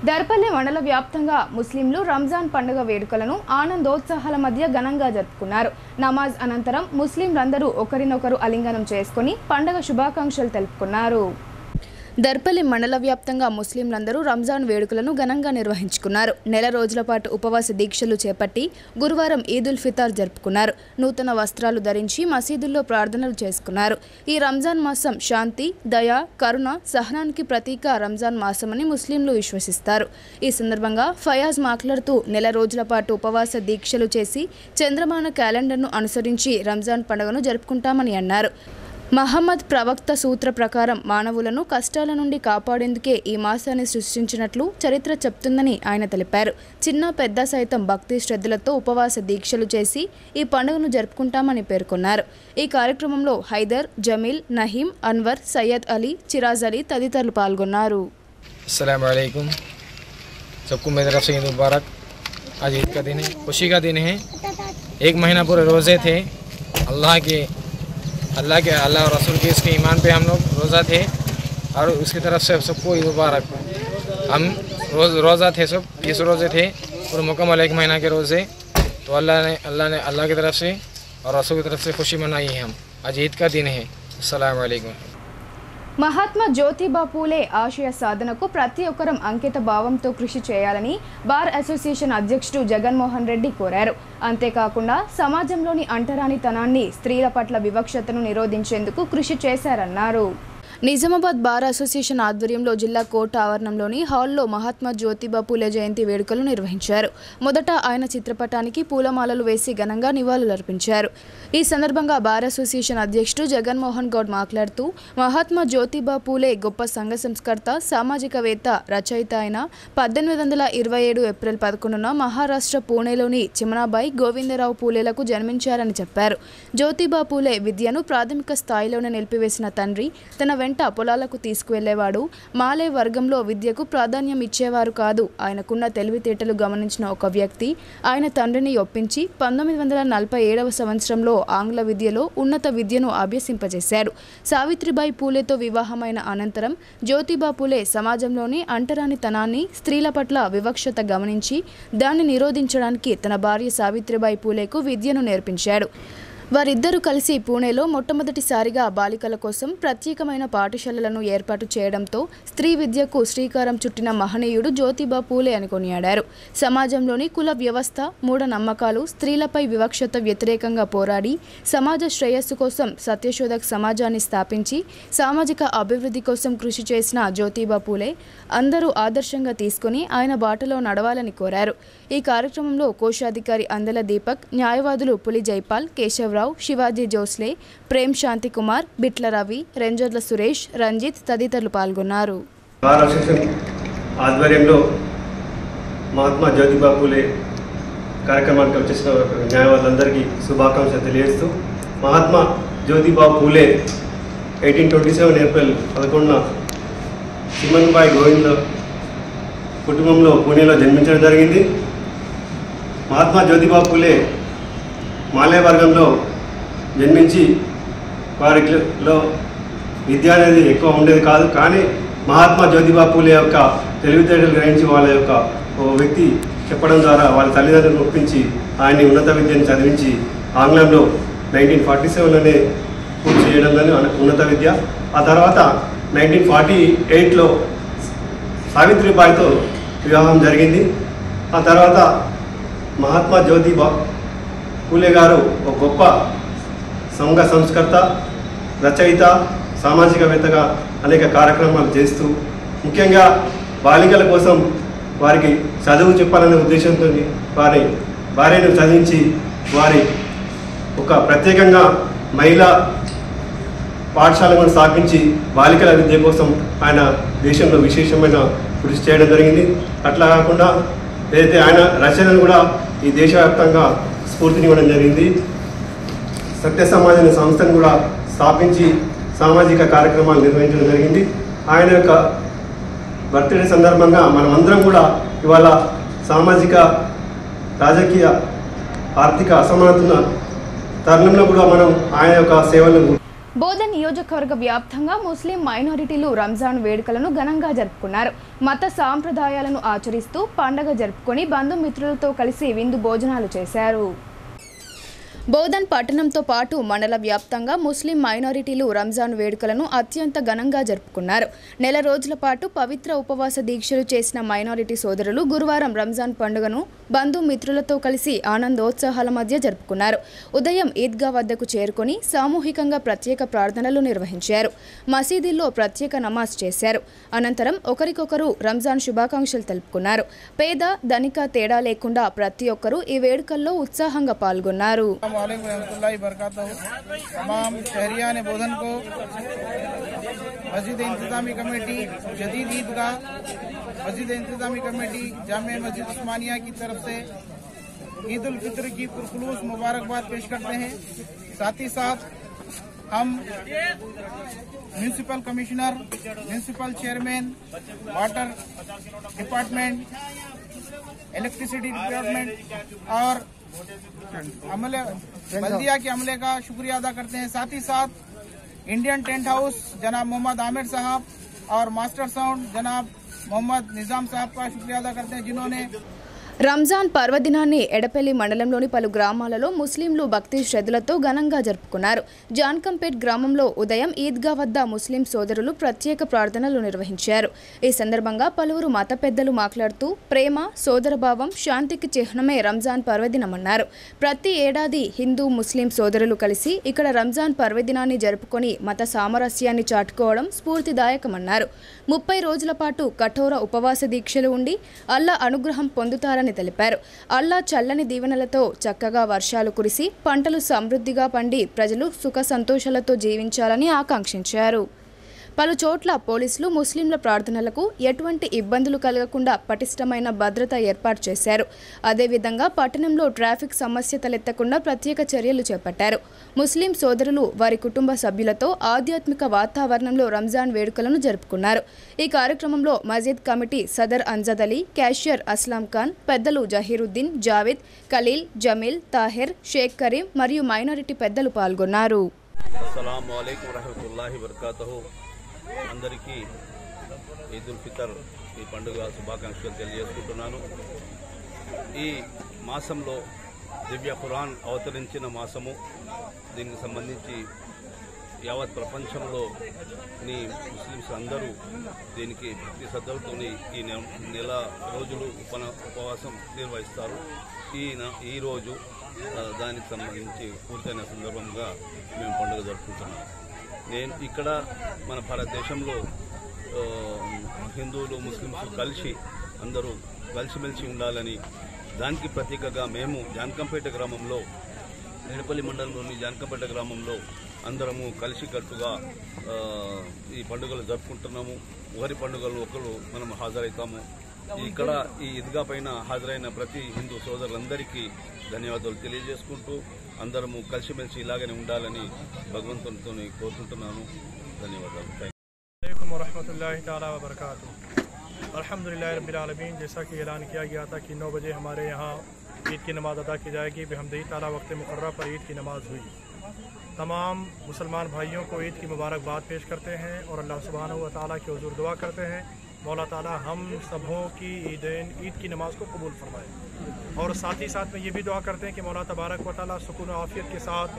దర్పల్లి మండల వ్యాప్తంగా ముస్లింలు రంజాన్ పండుగ వేడుకలను ఆనందోత్సాహాల మధ్య ఘనంగా జరుపుకున్నారు. నమాజ్ అనంతరం ముస్లింలందరూ ఒకరినొకరు ఆలింగనం చేసుకుని పండుగ శుభాకాంక్షలు తెలుపుకున్నారు. దర్పల్లి మండల వ్యాప్తంగా ముస్లింలందరూ రంజాన్ వేడుకలను ఘనంగా నిర్వహించుకున్నారు. నెల రోజుల పాటు ఉపవాస దీక్షలు చేపట్టి గురువారం ఈదుల్ ఫితార్ జరుపుకున్నారు. నూతన వస్త్రాలు ధరించి మసీదుల్లో ప్రార్థనలు చేసుకున్నారు. ఈ రంజాన్ మాసం శాంతి, దయ, కరుణ, సహనానికి ప్రతీక రంజాన్ మాసమని ముస్లింలు విశ్వసిస్తారు. ఈ సందర్భంగా ఫయాజ్ మాట్లాడుతూ నెల రోజుల పాటు ఉపవాస దీక్షలు చేసి చంద్రమాన క్యాలెండర్ను అనుసరించి రంజాన్ పండుగను జరుపుకుంటామని అన్నారు. మహమ్మద్ ప్రవక్త సూత్ర ప్రకారం మానవులను కష్టాల నుండి కాపాడేందుకే ఈ మాసాన్ని సృష్టించినట్లు చరిత్ర చెప్తుందని ఆయన తెలిపారు. చిన్న పెద్ద సైతం భక్తి శ్రద్ధలతో ఉపవాస దీక్షలు చేసి ఈ పండుగను జరుపుకుంటామని పేర్కొన్నారు. ఈ కార్యక్రమంలో హైదర్, జమీల్, నహీం, అన్వర్, సయ్యద్ అలీ, చిరాజ్ అలీ తదితరులు పాల్గొన్నారు. अस्सलाम वालेकुम, सबको मेरी तरफ से ईद मुबारक। आज ईद का दिन है, खुशी का दिन है। एक महीना पूरे रोज़े थे। अल्लाह और रसूल के इसके ईमान पे हम लोग रोज़ा थे और उसकी तरफ से सबको ईद मुबारक। हम रोज़ा थे, सब 30 रोज़े थे, पूरे मुकम्मल एक महीना के रोज़े। तो अल्लाह की तरफ से और रसूल की तरफ से खुशी मनाई है। हम आज ईद का दिन है। अस्सलाम वालेकुम। మహాత్మా జ్యోతిబా పూలే ఆశయ సాధనకు ప్రతి ఒక్కరం అంకిత భావంతో కృషి చేయాలని బార్ అసోసియేషన్ అధ్యక్షుడు జగన్మోహన్ రెడ్డి కోరారు. అంతేకాకుండా సమాజంలోని అంటరానితనాన్ని, స్త్రీల పట్ల వివక్షతను నిరోధించేందుకు కృషి చేశారన్నారు. నిజామాబాద్ బార్ అసోసియేషన్ ఆధ్వర్యంలో జిల్లా కోర్టు ఆవరణంలోని హాల్లో మహాత్మా జ్యోతిబా పూలే జయంతి వేడుకలు నిర్వహించారు. మొదట ఆయన చిత్రపటానికి పూలమాలలు వేసి ఘనంగా నివాళులర్పించారు. ఈ సందర్భంగా బార్ అసోసియేషన్ అధ్యక్షుడు జగన్మోహన్ గౌడ్ మాట్లాడుతూ మహాత్మా జ్యోతిబా పూలే గొప్ప సంఘ సంస్కర్త, సామాజికవేత్త, రచయిత అయిన 1827 ఏప్రిల్ 11న మహారాష్ట్ర పూణేలోని చిమనాబాయి గోవిందరావు పూలేలకు జన్మించారని చెప్పారు. జ్యోతిబా పూలే విద్యను ప్రాథమిక స్థాయిలోనే నిలిపివేసిన తండ్రి తన వెంట పొలాలకు తీసుకువెళ్లేవాడు. మాలే వర్గంలో విద్యకు ప్రాధాన్యం ఇచ్చేవారు కాదు. ఆయనకున్న తెలివితేటలు గమనించిన ఒక వ్యక్తి ఆయన తండ్రిని ఒప్పించి 1947వ సంవత్సరంలో ఆంగ్ల విద్యలో ఉన్నత విద్యను అభ్యసింపజేశాడు. సావిత్రిబాయి పూలేతో వివాహమైన అనంతరం జ్యోతిబా పూలే సమాజంలోని అంటరానితనాన్ని, స్త్రీల పట్ల వివక్షత గమనించి దాన్ని నిరోధించడానికి తన భార్య సావిత్రిబాయి పూలేకు విద్యను నేర్పించాడు. వారిద్దరూ కలిసి పూణేలో మొట్టమొదటిసారిగా బాలికల కోసం ప్రత్యేకమైన పాఠశాలలను ఏర్పాటు చేయడంతో స్త్రీ విద్యకు శ్రీకారం చుట్టిన మహనీయుడు జ్యోతిబా పూలే అని కొనియాడారు. సమాజంలోని కుల వ్యవస్థ, మూఢనమ్మకాలు, స్త్రీలపై వివక్షత వ్యతిరేకంగా పోరాడి సమాజ శ్రేయస్సు కోసం సత్యశోధక్ సమాజాన్ని స్థాపించి సామాజిక అభివృద్ధి కోసం కృషి చేసిన జ్యోతిబా పూలే అందరూ ఆదర్శంగా తీసుకుని ఆయన బాటలో నడవాలని కోరారు. ఈ కార్యక్రమంలో కోశాధికారి అందల దీపక్, న్యాయవాదులు పులి జైపాల్, కేశవరావు, శివాజీ జోస్లే, ప్రేమ్ శాంతి కుమార్, బిట్ల రవి, రెంజర్ల సురేష్, రంజిత్ తదితరులు పాల్గొన్నారు. బార్ అసోసియేషన్ ఆధ్వర్యంలో మహాత్మా జ్యోతిబా పూలే కార్యక్రమానికి వచ్చేసిన న్యాయవాదులందరికీ శుభాకాంక్షలు తెలియజేస్తూ, మహాత్మా జ్యోతిబా పూలే 1827 ఏప్రిల్ 11న సిమన్బాయి గోవింద్ కుటుంబంలో పూణేలో జన్మించడం జరిగింది. మహాత్మా జ్యోతిబా పూలే మాలయ వర్గంలో జన్మించి వారిలో విద్య అనేది ఎక్కువ ఉండేది కాదు. కానీ మహాత్మా జ్యోతిబా పూలే యొక్క తెలివితేటలు గ్రహించి వాళ్ళ యొక్క ఓ వ్యక్తి చెప్పడం ద్వారా వాళ్ళ తల్లిదండ్రులను ఒప్పించి ఆయన్ని ఉన్నత విద్యను చదివించి ఆంగ్లంలో 1947లోనే పూర్తి చేయడంలోనే ఉన్నత విద్య. ఆ తర్వాత 1948లో సావిత్రిబాయితో వివాహం జరిగింది. ఆ తర్వాత మహాత్మా జ్యోతిబా పూలే గారు ఒక గొప్ప సంఘ సంస్కర్త, రచయిత, సామాజికవేత్తగా అనేక కార్యక్రమాలు చేస్తూ ముఖ్యంగా బాలికల కోసం వారికి చదువు చెప్పాలనే ఉద్దేశంతో వారి భార్యను చదివించి వారి ఒక ప్రత్యేకంగా మహిళా పాఠశాలను స్థాపించి బాలికల విద్య కోసం ఆయన దేశంలో విశేషమైన కృషి చేయడం జరిగింది. అట్లా కాకుండా ఏదైతే ఆయన రచనలు కూడా ఈ దేశవ్యాప్తంగా స్ఫూర్తినివ్వడం జరిగింది. సత్య సమాజ్ అనే సంస్థను కూడా స్థాపించి సామాజిక కార్యక్రమాలు నిర్వహించడం జరిగింది. ఆయన యొక్క బర్త్డే సందర్భంగా మనమందరం కూడా ఇవాళ సామాజిక, రాజకీయ, ఆర్థిక అసమానతల తరుణంలో కూడా మనం ఆయన యొక్క సేవలను బోధన్ నియోజకవర్గ వ్యాప్తంగా ముస్లిం మైనారిటీలు రంజాన్ వేడుకలను ఘనంగా జరుపుకున్నారు. మత సాంప్రదాయాలను ఆచరిస్తూ పండగ జరుపుకొని బంధుమిత్రులతో కలిసి విందు భోజనాలు చేశారు. బోధన్ పట్టణంతో పాటు మండల వ్యాప్తంగా ముస్లిం మైనారిటీలు రంజాన్ వేడుకలను అత్యంత ఘనంగా జరుపుకున్నారు. నెల రోజుల పాటు పవిత్ర ఉపవాస దీక్షలు చేసిన మైనారిటీ సోదరులు గురువారం రంజాన్ పండుగను బంధుమిత్రులతో కలిసి ఆనందోత్సాహాల మధ్య జరుపుకున్నారు. ఉదయం ఈద్గా వద్దకు చేరుకొని సామూహికంగా ప్రత్యేక ప్రార్థనలు నిర్వహించారు. మసీదుల్లో ప్రత్యేక నమాజ్ చేశారు. అనంతరం ఒకరికొకరు రంజాన్ శుభాకాంక్షలు తెలుపుకున్నారు. పేద ధనిక తేడా లేకుండా ప్రతి ఒక్కరూ ఈ వేడుకల్లో ఉత్సాహంగా పాల్గొన్నారు. तमाम शहरियान बोधन को मस्जिद इंतजामी कमेटी, जदीद ईदगाह, मस्जिद इंतजामी कमेटी, जामे मस्जिद उस्मानिया की तरफ से ईद उल फित्र की पुरखुलूस मुबारकबाद पेश करते हैं। साथ ही साथ हम municipal commissioner, municipal chairman, water department, electricity department और बल्दिया के अमले का शुक्रिया अदा करते हैं। साथ ही साथ इंडियन टेंट हाउस जनाब मोहम्मद आमिर साहब और मास्टर साउंड जनाब मोहम्मद निजाम साहब का शुक्रिया अदा करते हैं जिन्होंने రంజాన్ పర్వదినాన్ని ఎడపల్లి మండలంలోని పలు గ్రామాలలో ముస్లింలు భక్తి శ్రద్ధలతో ఘనంగా జరుపుకున్నారు. జాన్కంపేట్ గ్రామంలో ఉదయం ఈద్గా వద్ద ముస్లిం సోదరులు ప్రత్యేక ప్రార్థనలు నిర్వహించారు. ఈ సందర్భంగా పలువురు మత పెద్దలు మాట్లాడుతూ ప్రేమ, సోదరభావం, శాంతికి చిహ్నమే రంజాన్ పర్వదినమన్నారు. ప్రతి ఏడాది హిందూ, ముస్లిం సోదరులు కలిసి ఇక్కడ రంజాన్ పర్వదినాన్ని జరుపుకొని మత సామరస్యాన్ని చాటుకోవడం స్ఫూర్తిదాయకమన్నారు. 30 రోజుల పాటు కఠోర ఉపవాస దీక్షలు ఉండి అల్లా అనుగ్రహం పొందుతారని తెలిపారు. అల్లా చల్లని దీవెనలతో చక్కగా వర్షాలు కురిసి పంటలు సమృద్ధిగా పండి ప్రజలు సుఖ సంతోషాలతో జీవించాలని ఆకాంక్షించారు. పలు చోట్ల పోలీసులు ముస్లింల ప్రార్థనలకు ఎటువంటి ఇబ్బందులు కలగకుండా పటిష్టమైన భద్రత ఏర్పాటు చేశారు. అదేవిధంగా పట్టణంలో ట్రాఫిక్ సమస్య తలెత్తకుండా ప్రత్యేక చర్యలు చేపట్టారు. ముస్లిం సోదరులు వారి కుటుంబ సభ్యులతో ఆధ్యాత్మిక వాతావరణంలో రంజాన్ వేడుకలను జరుపుకున్నారు. ఈ కార్యక్రమంలో మస్జిద్ కమిటీ సదర్ అంజద్ అలీ, క్యాషియర్ అస్లాం ఖాన్, పెద్దలు జహీరుద్దీన్, జావేద్, ఖలీల్, జమీల్, తాహిర్, షేక్ కరీం మరియు మైనారిటీ పెద్దలు పాల్గొన్నారు. అందరికీ ఈద్ ఉల్ ఫితర్ ఈ పండుగ శుభాకాంక్షలు తెలియజేసుకుంటున్నాను. ఈ మాసంలో దివ్య ఖురాన్ అవతరించిన మాసము. దీనికి సంబంధించి యావత్ ప్రపంచంలోని ముస్లిమ్స్ అందరూ దీనికి భక్తి శ్రద్ధలతో ఈ నెల రోజులు ఉపవాసం నిర్వహిస్తారు. ఈరోజు దానికి సంబంధించి పూర్తయిన సందర్భంగా మేము పండుగ జరుపుకుంటున్నాం. నేను ఇక్కడ మన భారతదేశంలో హిందువులు, ముస్లింలు కలిసి అందరూ కలిసిమెలిసి ఉండాలని దానికి ప్రతీకగా మేము జాన్కంపేట గ్రామంలో, ఎడపల్లి మండలంలోని జాన్కంపేట గ్రామంలో అందరము కలిసికట్టుగా ఈ పండుగలు జరుపుకుంటున్నాము. ఒకరి పండుగలు ఒకరు మనం హాజరవుతాము. ఇక్కడ ఈ ఈద్గా పైన హాజరైన ప్రతి హిందూ సోదరులందరికీ ధన్యవాదాలు తెలియజేసుకుంటూ అందరము కలిసిమెలిసి ఇలాగనే ఉండాలని భగవంతునితో కోరుకుంటున్నాను. ధన్యవాదాలు. रहमतुल्लाहि ताला व बरकातुहू। अल्हम्दुलिल्लाह रब्बिल आलमीन। जैसा कि ऐलान किया गया था कि 9 बजे हमारे यहाँ ईद की नमाज़ अदा की जाएगी, बिहम्दिही ताला वक्त मुकर्रर पर ईद की नमाज़ हुई। तमाम मुसलमान भाइयों को ईद की मुबारकबाद पेश करते हैं और अल्लाह सुब्हानहू व तआला के हुज़ूर दुआ करते हैं मौला ताला हम सबों की ईद की नमाज़ को कबूल फरमाए। और साथ ही साथ में ये भी दुआ करते हैं कि मौला तबारक व तआला सुकून और आफियत के साथ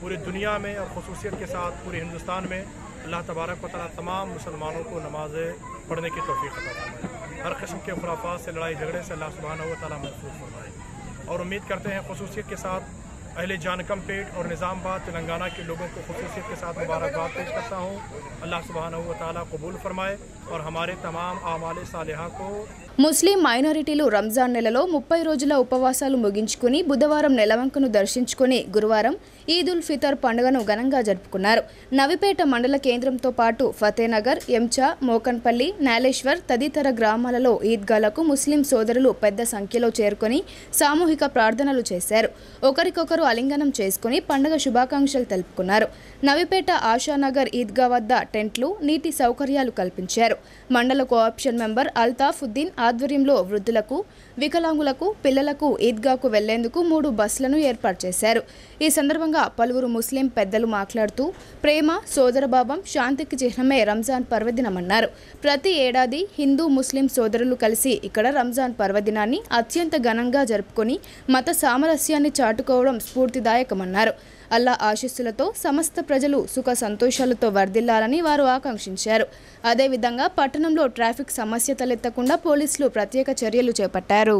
पूरी दुनिया में और खुसूसियत के साथ पूरे हिंदुस्तान में अल्लाह तबारक व तआला तमाम मुसलमानों को नमाज़ें पढ़ने की तौफीक अता फरमाए। हर किस्म के खुराफात से, लड़ाई झगड़े से अल्लाह सुब्हानहू व तआला महफूज फरमाए। और उम्मीद करते हैं खुसूसियत के साथ अहले जानकमपेट और निज़ामबाद तेलंगाना के लोगों को खुसूसियत के साथ मुबारकबाद पेश करता हूँ। अल्लाह सुब्हानहू व तआला कबूल फरमाए और हमारे तमाम आमाल सालिहा को। ముస్లిం మైనారిటీలు రంజాన్ నెలలో 30 రోజుల ఉపవాసాలు ముగించుకుని బుధవారం నెలవంకను దర్శించుకుని గురువారం ఈద్ ఉల్ ఫితర్ పండుగను ఘనంగా జరుపుకున్నారు. నవిపేట మండల కేంద్రంతో పాటు ఫతేనగర్, ఎంచా, మోకన్పల్లి, నాలేశ్వర్ తదితర గ్రామాలలో ఈద్గాలకు ముస్లిం సోదరులు పెద్ద సంఖ్యలో చేరుకొని సామూహిక ప్రార్థనలు చేశారు. ఒకరికొకరు ఆలింగనం చేసుకుని పండుగ శుభాకాంక్షలు తెలుపుకున్నారు. నవిపేట ఆషానగర్ ఈద్గా వద్ద టెంట్లు, నీటి సౌకర్యాలు కల్పించారు. మండల కోఆప్షన్ మెంబర్ అల్తాఫుద్దీన్ ఆధ్వర్యంలో వృద్ధులకు, వికలాంగులకు, పిల్లలకు ఈద్గాకు వెళ్లేందుకు 3 బస్సులను ఏర్పాటు చేశారు. ఈ సందర్భంగా పలువురు ముస్లిం పెద్దలు మాట్లాడుతూ ప్రేమ, సోదరభావం, శాంతికి చిహ్నమే రంజాన్ పర్వదినమన్నారు. ప్రతి ఏడాది హిందూ, ముస్లిం సోదరులు కలిసి ఇక్కడ రంజాన్ పర్వదినాన్ని అత్యంత ఘనంగా జరుపుకొని మత సామరస్యాన్ని చాటుకోవడం స్ఫూర్తిదాయకమన్నారు. అల్లా ఆశీస్సులతో సమస్త ప్రజలు సుఖ సంతోషాలతో వర్ధిల్లాలని వారు ఆకాంక్షించారు. అదేవిధంగా పట్టణంలో ట్రాఫిక్ సమస్య తలెత్తకుండా పోలీసులు ప్రత్యేక చర్యలు చేపట్టారు.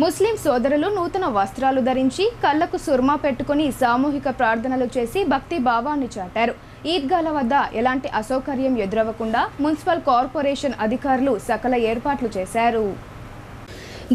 ముస్లిం సోదరులు నూతన వస్త్రాలు ధరించి కళ్లకు సుర్మా పెట్టుకుని సామూహిక ప్రార్థనలు చేసి భక్తి భావాన్ని చాటారు. ఈద్గాల వద్ద ఎలాంటి అసౌకర్యం ఎదురవ్వకుండా మున్సిపల్ కార్పొరేషన్ అధికారులు సకల ఏర్పాట్లు చేశారు.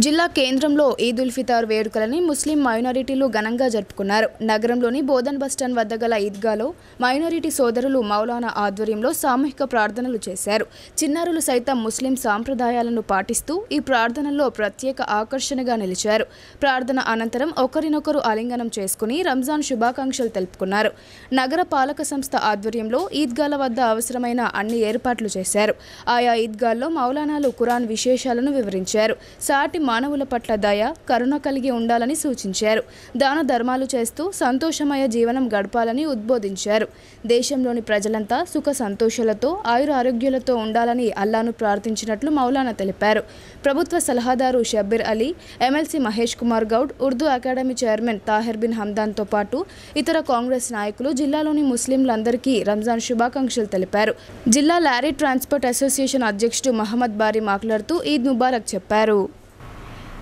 జిల్లా కేంద్రంలో ఈద్ ఉల్ ఫితర్ వేడుకలని ముస్లిం మైనారిటీలు ఘనంగా జరుపుకున్నారు. నగరంలోని బోధన్ బస్టాండ్ వద్ద గల ఈద్గాలో మైనారిటీ సోదరులు మౌలానా ఆధ్వర్యంలో సామూహిక ప్రార్థనలు చేశారు. చిన్నారులు సైతం ముస్లిం సాంప్రదాయాలను పాటిస్తూ ఈ ప్రార్థనల్లో ప్రత్యేక ఆకర్షణగా నిలిచారు. ప్రార్థన అనంతరం ఒకరినొకరు ఆలింగనం చేసుకుని రంజాన్ శుభాకాంక్షలు తెలుపుకున్నారు. నగర పాలక సంస్థ ఆధ్వర్యంలో ఈద్గాల వద్ద అవసరమైన అన్ని ఏర్పాట్లు చేశారు. ఆయా ఈద్గాల్లో మౌలానాలు ఖురాన్ విశేషాలను వివరించారు. సాటి మానవుల పట్ల దయ, కరుణ కలిగి ఉండాలని సూచించారు. దాన ధర్మాలు చేస్తూ సంతోషమయ జీవనం గడపాలని ఉద్బోధించారు. దేశంలోని ప్రజలంతా సుఖ సంతోషాలతో, ఆయుర ఆరోగ్యాలతో ఉండాలని అల్లాను ప్రార్థించినట్లు మౌలానా తెలిపారు. ప్రభుత్వ సలహాదారు Shabbir Ali, MLC Mahesh Kumar Goud, Urdu academy chairman Tahir bin హమ్దాన్తో పాటు ఇతర కాంగ్రెస్ నాయకులు జిల్లాలోని ముస్లింలందరికీ రంజాన్ శుభాకాంక్షలు తెలిపారు. జిల్లా లారీ ట్రాన్స్పోర్ట్ అసోసియేషన్ అధ్యక్షుడు మహమ్మద్ బారీ మాట్లాడుతూ ఈద్ ముబారక్ చెప్పారు.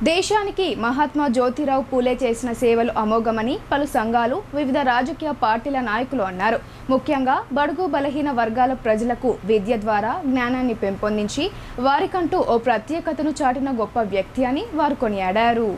దేశానికి మహాత్మా జ్యోతిరావు పూలే చేసిన సేవలు అమోఘమని పలు సంఘాలు, వివిధ రాజకీయ పార్టీల నాయకులు అన్నారు. ముఖ్యంగా బడుగు బలహీన వర్గాల ప్రజలకు విద్య ద్వారా జ్ఞానాన్ని పెంపొందించి వారికంటూ ఓ ప్రత్యేకతను చాటిన గొప్ప వ్యక్తి అని వారు కొనియాడారు.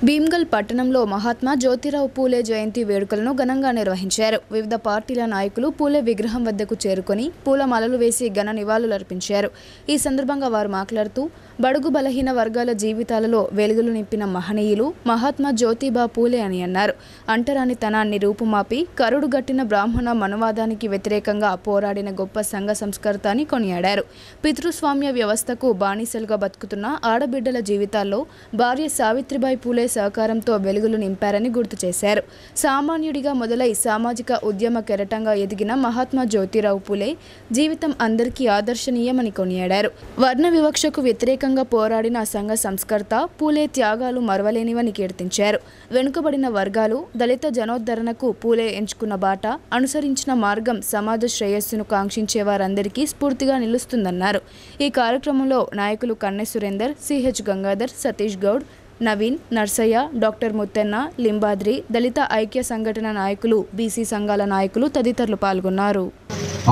భీమ్గల్ పట్టణంలో మహాత్మా జ్యోతిరావు పూలే జయంతి వేడుకలను ఘనంగా నిర్వహించారు. వివిధ పార్టీల నాయకులు పూలే విగ్రహం వద్దకు చేరుకొని పూలమాలలు వేసి ఘన నివాళులర్పించారు. ఈ సందర్భంగా వారు మాట్లాడుతూ బడుగు బలహీన వర్గాల జీవితాలలో వెలుగులు నింపిన మహనీయులు మహాత్మా జ్యోతిబా పూలే అని అన్నారు. అంటరానితనాన్ని రూపుమాపి కరుడుగట్టిన బ్రాహ్మణ మనువాదానికి వ్యతిరేకంగా పోరాడిన గొప్ప సంఘ సంస్కర్త అని కొనియాడారు. పితృస్వామ్య వ్యవస్థకు బానిసలుగా బతుకుతున్న ఆడబిడ్డల జీవితాల్లో భార్య సావిత్రిబాయి పూలే సహకారంతో వెలుగులు నింపారని గుర్తు చేశారు. సామాన్యుడిగా మొదలై సామాజిక ఉద్యమ కెరటంగా ఎదిగిన మహాత్మా జ్యోతిరావు పూలే జీవితం అందరికీ ఆదర్శనీయమని కొనియాడారు. వర్ణ వివక్షకు వ్యతిరేకంగా పోరాడిన సంఘ సంస్కర్త పూలే త్యాగాలు మరవలేనివని కీర్తించారు. వెనుకబడిన వర్గాలు, దళిత జనోద్ధరణకు పూలే ఎంచుకున్న బాట, అనుసరించిన మార్గం సమాజ శ్రేయస్సును కాంక్షించే వారందరికీ స్ఫూర్తిగా నిలుస్తుందన్నారు. ఈ కార్యక్రమంలో నాయకులు కన్నె సురేందర్, సిహెచ్ గంగాధర్, సతీష్ గౌడ్, నవీన్, నర్సయ్య, డాక్టర్ ముత్తెన్న, లింబాద్రి, దళిత ఐక్య సంఘటన నాయకులు, బీసీ సంఘాల నాయకులు తదితరులు పాల్గొన్నారు.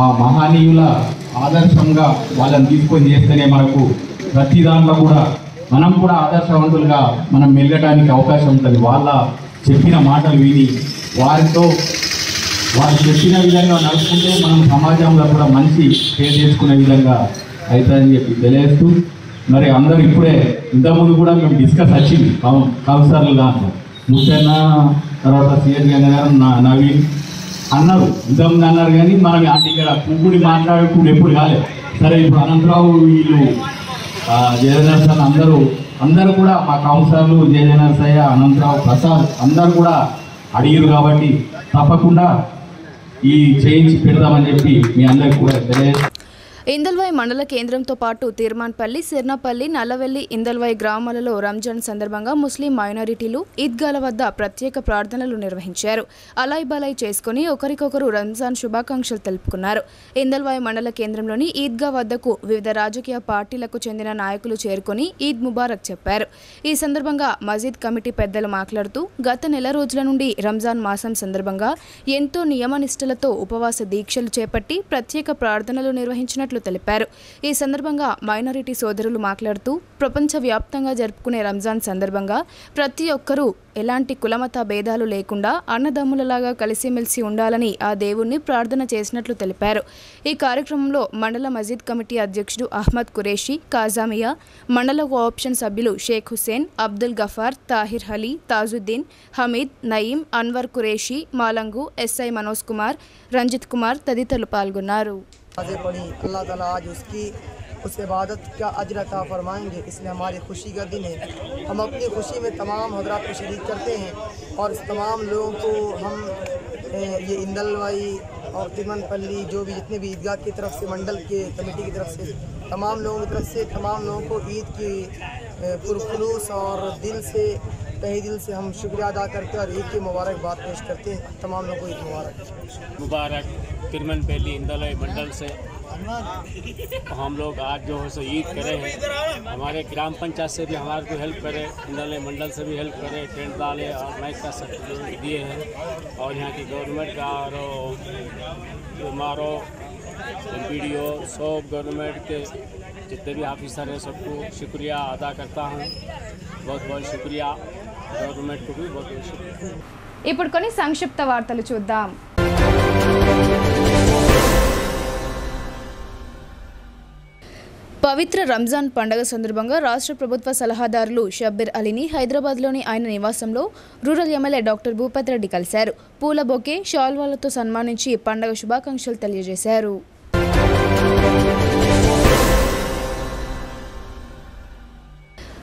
ఆ మహనీయుల ఆదర్శంగా వాళ్ళని తీసుకొని చేస్తేనే మనకు ప్రతి దాంట్లో కూడా మనం కూడా ఆదర్శవంతులుగా మనం మెలగడానికి అవకాశం ఉంటుంది. వాళ్ళ చెప్పిన మాటలు విని వారితో వాళ్ళు చెప్పిన విధంగా నడుచుకుంటే మనం సమాజంలో కూడా మంచి పేరు చేసుకునే విధంగా అవుతుందని చెప్పి తెలియజేస్తూ, మరి అందరూ ఇప్పుడే ఇంతకుముందు కూడా మేము డిస్కస్ వచ్చింది కౌన్సిలర్లు దాంట్లో ముత్తన్న, తర్వాత సిఎస్ గారు, నవీన్ అన్నారు, ఇంతకుముందు అన్నారు. కానీ మనం అంటే ఇక్కడ పువ్వుడి మాట్లాడుకుంటూ ఎప్పుడు కాలేదు. సరే ఇప్పుడు అనంతరావు వీళ్ళు జయనరసన్ అందరూ కూడా మా కౌన్సిలర్లు జయనరసయ్య, అనంతరావు, ప్రసాద్ అందరూ కూడా అడిగారు కాబట్టి తప్పకుండా ఈ చేయించి పెడదామని చెప్పి మీ అందరికీ కూడా తెలియజేస్తాను. ఇందల్వాయి మండల కేంద్రంతో పాటు తీర్మాన్పల్లి, సిర్నపల్లి, నల్లవెల్లి, ఇందల్వాయి గ్రామాలలో రంజాన్ సందర్భంగా ముస్లిం మైనారిటీలు ఈద్గాల వద్ద ప్రత్యేక ప్రార్థనలు నిర్వహించారు. అలాయ్ బలాయ్ చేసుకుని ఒకరికొకరు రంజాన్ శుభాకాంక్షలు తెలుపుకున్నారు. ఇందల్వాయి మండల కేంద్రంలోని ఈద్గా వద్దకు వివిధ రాజకీయ పార్టీలకు చెందిన నాయకులు చేరుకొని ఈద్ ముబారక్ చెప్పారు. ఈ సందర్భంగా మసీద్ కమిటీ పెద్దలు మాట్లాడుతూ గత నెల రోజుల నుండి రంజాన్ మాసం సందర్భంగా ఎంతో నియమనిష్టలతో ఉపవాస దీక్షలు చేపట్టి ప్రత్యేక ప్రార్థనలు నిర్వహించినట్లు తెలిపారు. ఈ సందర్భంగా మైనారిటీ సోదరులు మాట్లాడుతూ ప్రపంచవ్యాప్తంగా జరుపుకునే రంజాన్ సందర్భంగా ప్రతి ఒక్కరూ ఎలాంటి కులమత భేదాలు లేకుండా అన్నదమ్ములలాగా కలిసిమెలిసి ఉండాలని ఆ దేవుణ్ణి ప్రార్థన చేసినట్లు తెలిపారు. ఈ కార్యక్రమంలో మండల మసీద్ కమిటీ అధ్యక్షుడు అహ్మద్ కురేషి, కాజామియా, మండల కోఆప్షన్ సభ్యులు షేక్ హుసేన్, అబ్దుల్ గఫార్, తాహిర్ అలీ, తాజుద్దీన్, హమీద్, నయీం, అన్వర్ కురేషి, మాలంగు, ఎస్ఐ మనోజ్ కుమార్, రంజిత్ కుమార్ తదితరులు పాల్గొన్నారు. पढ़ी अल्लाह ताला आज उस इबादत का अजर अता फरमाएंगे, इसलिए हमारी खुशी का दिन है। हम अपनी खुशी में तमाम हजरात को शरीक करते हैं और इस तमाम लोगों को हम ये इंदलवाई और तिरमनपल्ली जो भी जितने भी ईदगाह की तरफ से, मंडल के कमेटी की तरफ से, तमाम लोगों की तरफ से तमाम लोगों को ईद की पुरखुलूस और दिल से तहे दिल से हम शुक्रिया अदा करते हैं और ईद की मुबारकबाद पेश करते हैं। तमाम लोगों को ईद मुबारक। तिरमनपल्ली इंदलवाई मंडल से हम लोग आज जो है सो ईद करे हैं। हमारे ग्राम पंचायत से भी हमारे को हेल्प करे, इंदलवाई मंडल से भी हेल्प करे, टेंट डाले और माइक का सर्टिफिकेट दिए हैं। और यहाँ की गवर्नमेंट का और हमारो MPDO सब गवर्नमेंट के जितने भी ऑफिसर हैं सबको शुक्रिया अदा करता हूँ। बहुत बहुत शुक्रिया, गवर्नमेंट को भी बहुत बहुत शुक्रिया। ఇప్పుడు కొన్ని సంక్షిప్త వార్తలు చూద్దాం. పవిత్ర రంజాన్ పండుగ సందర్భంగా రాష్ట్ర ప్రభుత్వ సలహాదారులు షబ్బీర్ అలీని హైదరాబాద్లోని ఆయన నివాసంలో rural MLA doctor Bhupathi Reddy కలిశారు. పూల బొకే, షాల్వాలతో సన్మానించి పండుగ శుభాకాంక్షలు తెలియజేశారు.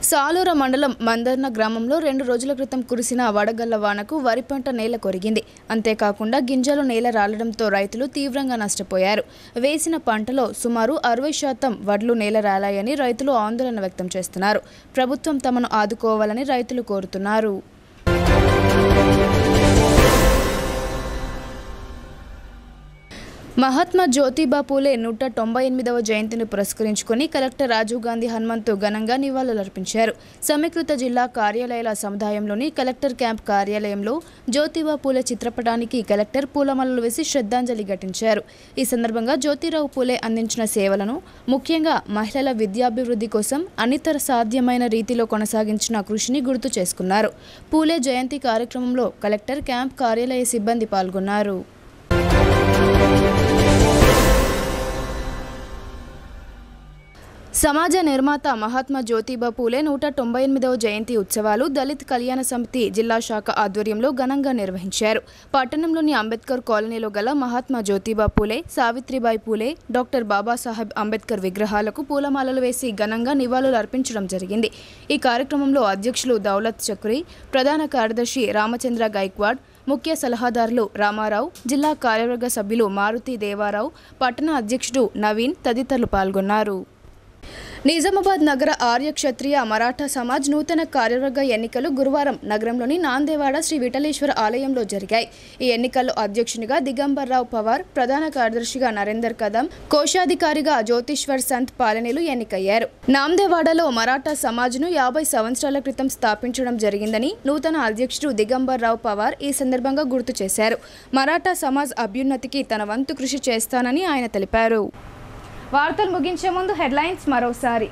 సాలూర మండలం మందర్న గ్రామంలో 2 రోజుల క్రితం కురిసిన వడగళ్ల వానకు వరి పంట నేల కొరిగింది. అంతేకాకుండా గింజలు నేల రాలడంతో రైతులు తీవ్రంగా నష్టపోయారు. వేసిన పంటలో సుమారు 60% వడ్లు నేల రాలాయని రైతులు ఆందోళన వ్యక్తం చేస్తున్నారు. ప్రభుత్వం తమను ఆదుకోవాలని రైతులు కోరుతున్నారు. మహాత్మా జ్యోతిబా పూలే 198వ జయంతిని పురస్కరించుకొని కలెక్టర్ రాజీవ్ గాంధీ హనుమంతు ఘనంగా నివాళులర్పించారు. సమీకృత జిల్లా కార్యాలయాల సముదాయంలోని కలెక్టర్ క్యాంప్ కార్యాలయంలో జ్యోతిబా పూలే చిత్రపటానికి కలెక్టర్ పూలమాలలు వేసి శ్రద్ధాంజలి ఘటించారు. ఈ సందర్భంగా జ్యోతిరావు పూలే అందించిన సేవలను, ముఖ్యంగా మహిళల విద్యాభివృద్ధి కోసం అన్నితర సాధ్యమైన రీతిలో కొనసాగించిన కృషిని గుర్తు చేసుకున్నారు. పూలే జయంతి కార్యక్రమంలో కలెక్టర్ క్యాంప్ కార్యాలయ సిబ్బంది పాల్గొన్నారు. సమాజ నిర్మాత మహాత్మా జ్యోతిబా పూలే 198వ జయంతి ఉత్సవాలు దళిత్ కళ్యాణ సమితి జిల్లా శాఖ ఆధ్వర్యంలో ఘనంగా నిర్వహించారు. పట్టణంలోని అంబేద్కర్ కాలనీలో గల మహాత్మా జ్యోతిబా పూలే, సావిత్రిబాయి పూలే, డాక్టర్ బాబాసాహెబ్ అంబేద్కర్ విగ్రహాలకు పూలమాలలు వేసి ఘనంగా నివాళులు అర్పించడం జరిగింది. ఈ కార్యక్రమంలో అధ్యక్షులు దౌలత్ చక్రి, ప్రధాన కార్యదర్శి రామచంద్ర గైక్వాడ్, ముఖ్య సలహాదారులు రామారావు, జిల్లా కార్యవర్గ సభ్యులు మారుతి దేవారావు, పట్టణ అధ్యక్షుడు నవీన్ తదితరులు పాల్గొన్నారు. నిజామాబాద్ నగర ఆర్య క్షత్రియ మరాఠా సమాజ్ నూతన కార్యవర్గ ఎన్నికలు గురువారం నగరంలోని నాందేవాడ శ్రీ విఠలేశ్వర ఆలయంలో జరిగాయి. ఈ ఎన్నికల్లో అధ్యక్షునిగా దిగంబర్రావు పవార్, ప్రధాన కార్యదర్శిగా నరేందర్ కదం, కోశాధికారిగా జ్యోతిశ్వర్ సంత్ పాలనీలు ఎన్నికయ్యారు. నాందేవాడలో మరాఠా సమాజ్ను 50 సంవత్సరాల క్రితం స్థాపించడం జరిగిందని నూతన అధ్యక్షుడు దిగంబర్రావు పవార్ ఈ సందర్భంగా గుర్తు చేశారు. మరాఠా సమాజ్ అభ్యున్నతికి తన వంతు కృషి చేస్తానని ఆయన తెలిపారు. వార్తలు ముగించే ముందు హెడ్లైన్స్ మరోసారి.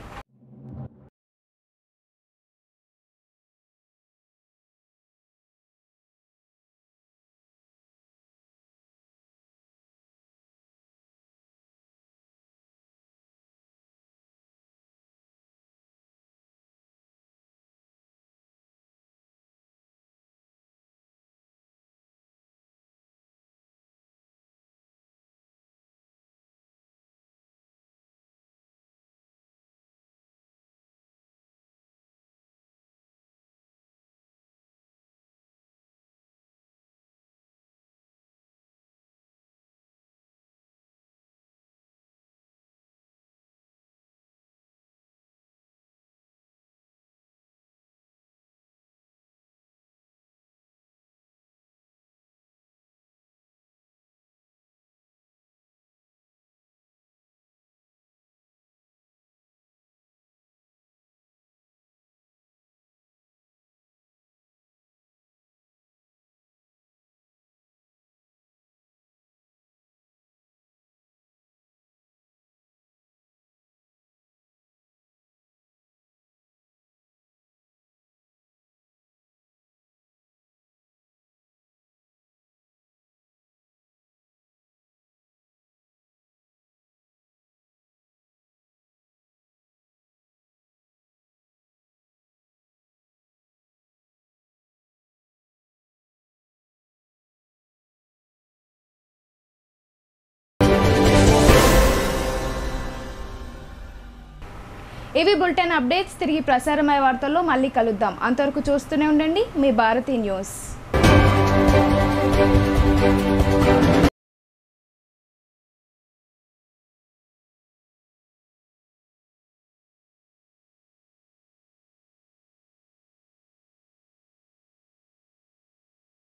ఇవి బులెటిన్ అప్డేట్స్. తిరిగి ప్రసారమయ్యే వార్తల్లో మళ్ళీ కలుద్దాం. అంతవరకు చూస్తూనే ఉండండి మీ భారతీ న్యూస్.